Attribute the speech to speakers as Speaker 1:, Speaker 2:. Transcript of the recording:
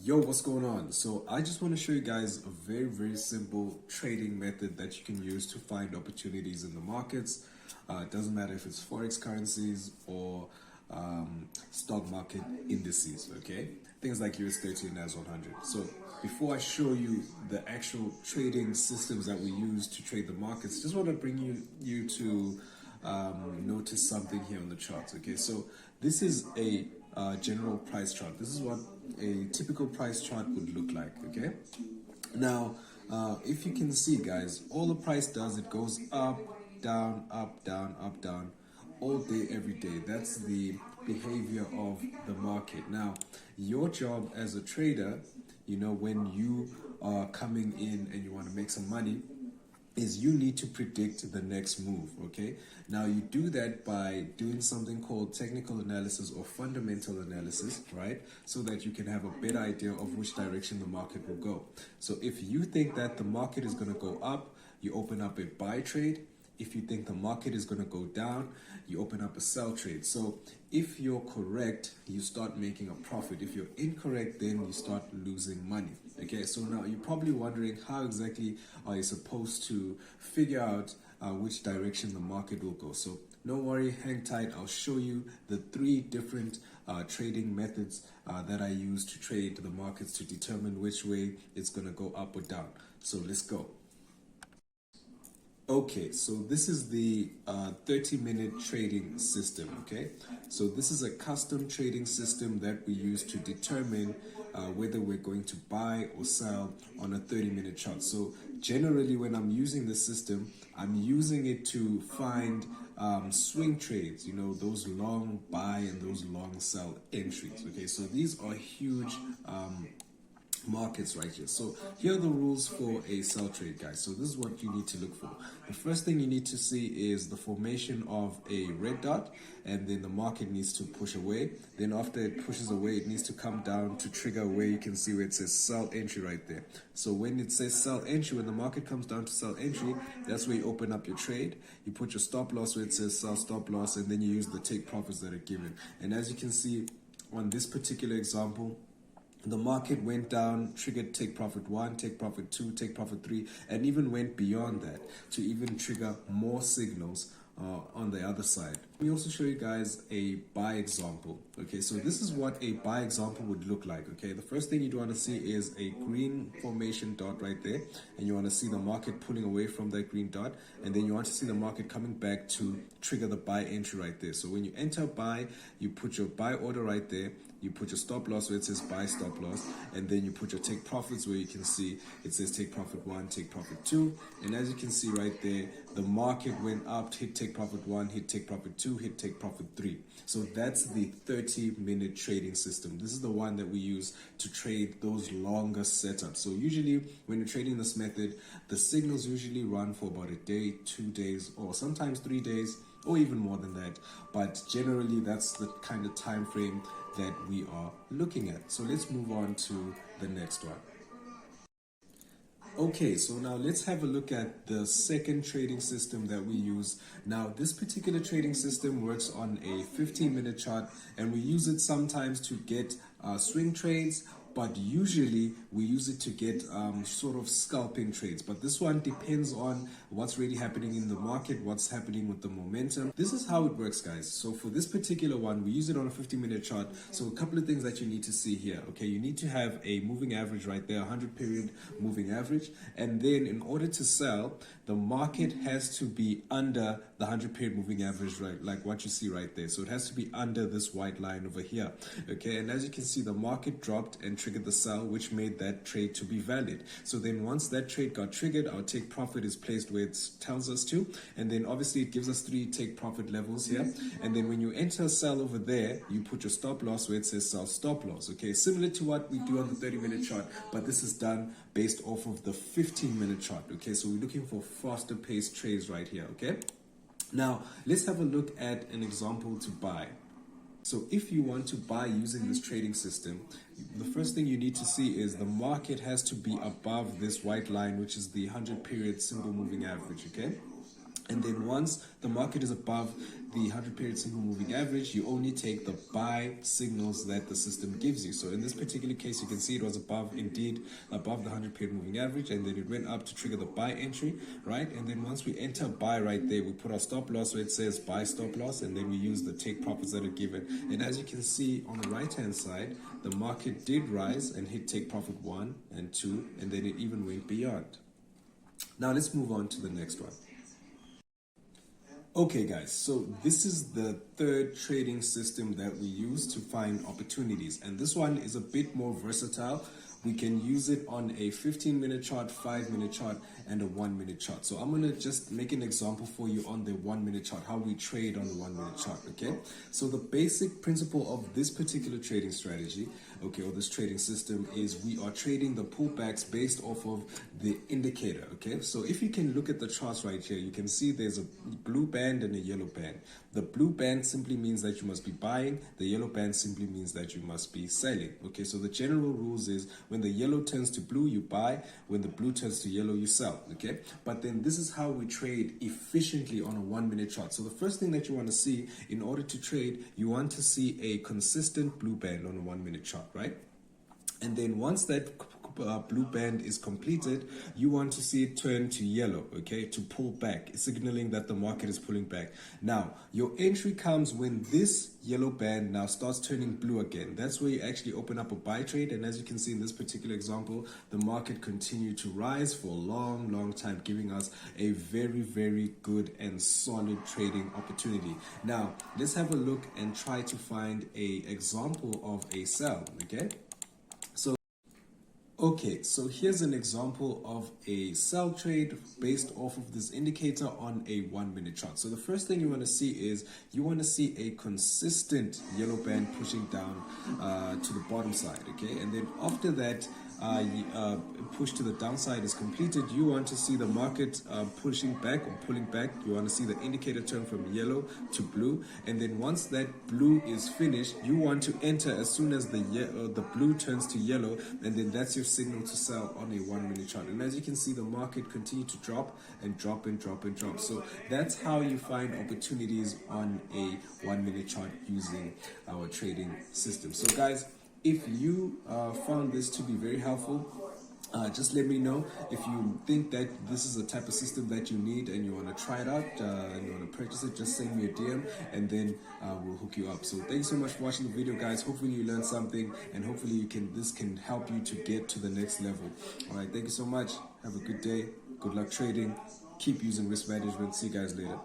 Speaker 1: Yo, what's going on? So I just want to show you guys a very simple trading method that you can use to find opportunities in the markets. It doesn't matter if it's Forex currencies or stock market indices, okay? Things like US30 and NAS 100. So before I show you the actual trading systems that we use to trade the markets, just want to bring you to notice something here on the charts, okay? So this is a general price chart. This is what a typical price chart would look like, okay? Now, if you can see, guys, all the price does, it goes up, down, up, down, up, down, all day, every day. That's the behavior of the market. Now, your job as a trader, you know, when you are coming in and you want to make some money, is you need to predict the next move, okay? Now you do that by doing something called technical analysis or fundamental analysis, right? So that you can have a better idea of which direction the market will go. So if you think that the market is going to go up, you open up a buy trade. If you think the market is going to go down, you open up a sell trade. So if you're correct, you start making a profit. If you're incorrect, then you start losing money. Okay, so now you're probably wondering how exactly are you supposed to figure out which direction the market will go. So don't worry, hang tight. I'll show you the 3 different trading methods that I use to trade the markets to determine which way it's going to go up or down. So let's go. Okay, so this is the 30-minute trading system, okay? So this is a custom trading system that we use to determine whether we're going to buy or sell on a 30-minute chart. So generally when I'm using this system, I'm using it to find swing trades, you know, those long buy and those long sell entries, okay? So these are huge markets right here. So here are the rules for a sell trade, guys. So this is what you need to look for. The first thing you need to see is the formation of a red dot, and then the market needs to push away. Then after it pushes away, it needs to come down to trigger where you can see where it says sell entry right there. So when it says sell entry, when the market comes down to sell entry, that's where you open up your trade. You put your stop loss where it says sell stop loss, and then you use the take profits that are given. And as you can see on this particular example, the market went down, triggered take profit 1, take profit 2, take profit 3, and even went beyond that to even trigger more signals on the other side. Let me also show you guys a buy example. Okay, so this is what a buy example would look like. Okay, the first thing you'd want to see is a green formation dot right there, and you want to see the market pulling away from that green dot, and then you want to see the market coming back to trigger the buy entry right there. So when you enter buy, you put your buy order right there, you put your stop loss where it says buy stop loss, and then you put your take profits where you can see it says take profit 1, take profit 2, and as you can see right there, the market went up, hit take profit 1, hit take profit 2, hit take profit 3. So that's the 30-minute trading system. This is the one that we use to trade those longer setups. So usually when you're trading this method, the signals usually run for about a day, 2 days, or sometimes 3 days, or even more than that. But generally that's the kind of time frame that we are looking at. So let's move on to the next one. Okay, so now let's have a look at the second trading system that we use. Now, this particular trading system works on a 15-minute chart, and we use it sometimes to get swing trades, but usually we use it to get sort of scalping trades. But this one depends on what's really happening in the market, what's happening with the momentum. This is how it works, guys. So for this particular one, we use it on a 15-minute chart. So a couple of things that you need to see here. Okay, you need to have a moving average right there, 100-period moving average. And then in order to sell, the market has to be under the 100-period moving average, right? Like what you see right there. So it has to be under this white line over here. Okay, and as you can see, the market dropped and triggered the sell, which made that trade to be valid. So then once that trade got triggered, our take profit is placed where it tells us to, and then obviously it gives us 3 take profit levels here. And then when you enter sell over there, you put your stop loss where it says sell stop loss. Okay, similar to what we do on the 30-minute chart, but this is done based off of the 15-minute chart. Okay, so we're looking for faster paced trades right here. Okay, now let's have a look at an example to buy. So if you want to buy using this trading system, the first thing you need to see is the market has to be above this white line, which is the 100-period single moving average, okay? And then once the market is above the 100 period single moving average, you only take the buy signals that the system gives you. So in this particular case, you can see it was above the 100 period moving average, and then it went up to trigger the buy entry, right? And then once we enter buy right there, we put our stop loss where it says buy stop loss, and then we use the take profits that are given. And as you can see on the right hand side, the market did rise and hit take profit 1 and 2, and then it even went beyond. Now let's move on to the next one. Okay guys, so this is the third trading system that we use to find opportunities, and this one is a bit more versatile. We can use it on a 15-minute chart, 5-minute chart, and a 1-minute chart. So I'm going to just make an example for you on the 1-minute chart, how we trade on the 1-minute chart, okay? So the basic principle of this particular trading strategy, okay, or this trading system, is we are trading the pullbacks based off of the indicator, okay? So if you can look at the charts right here, you can see there's a blue band and a yellow band. The blue band simply means that you must be buying. The yellow band simply means that you must be selling, okay? So the general rules is when the yellow turns to blue, you buy. When the blue turns to yellow, you sell, okay? But then this is how we trade efficiently on a 1-minute chart. So the first thing that you want to see in order to trade, you want to see a consistent blue band on a 1-minute chart, right? And then once that blue band is completed, you want to see it turn to yellow, okay, to pull back, signaling that the market is pulling back. Now, your entry comes when this yellow band now starts turning blue again. That's where you actually open up a buy trade, and as you can see in this particular example, the market continued to rise for a long time, giving us a very good and solid trading opportunity. Now, let's have a look and try to find an example of a sell, okay? Okay, so here's an example of a sell trade based off of this indicator on a 1-minute chart. So the first thing you want to see is you want to see a consistent yellow band pushing down to the bottom side, okay? And then after that, push to the downside is completed, you want to see the market pushing back or pulling back. You want to see the indicator turn from yellow to blue, and then once that blue is finished, you want to enter as soon as the blue turns to yellow, and then that's your signal to sell on a 1-minute chart. And as you can see, the market continue to drop and drop and drop and drop. So that's how you find opportunities on a 1-minute chart using our trading system. So guys, if you found this to be very helpful, just let me know. If you think that this is a type of system that you need and you want to try it out and you want to purchase it, just send me a DM and then we'll hook you up. So thanks so much for watching the video, guys. Hopefully you learned something, and hopefully this can help you to get to the next level. All right, thank you so much. Have a good day. Good luck trading. Keep using risk management. See you guys later.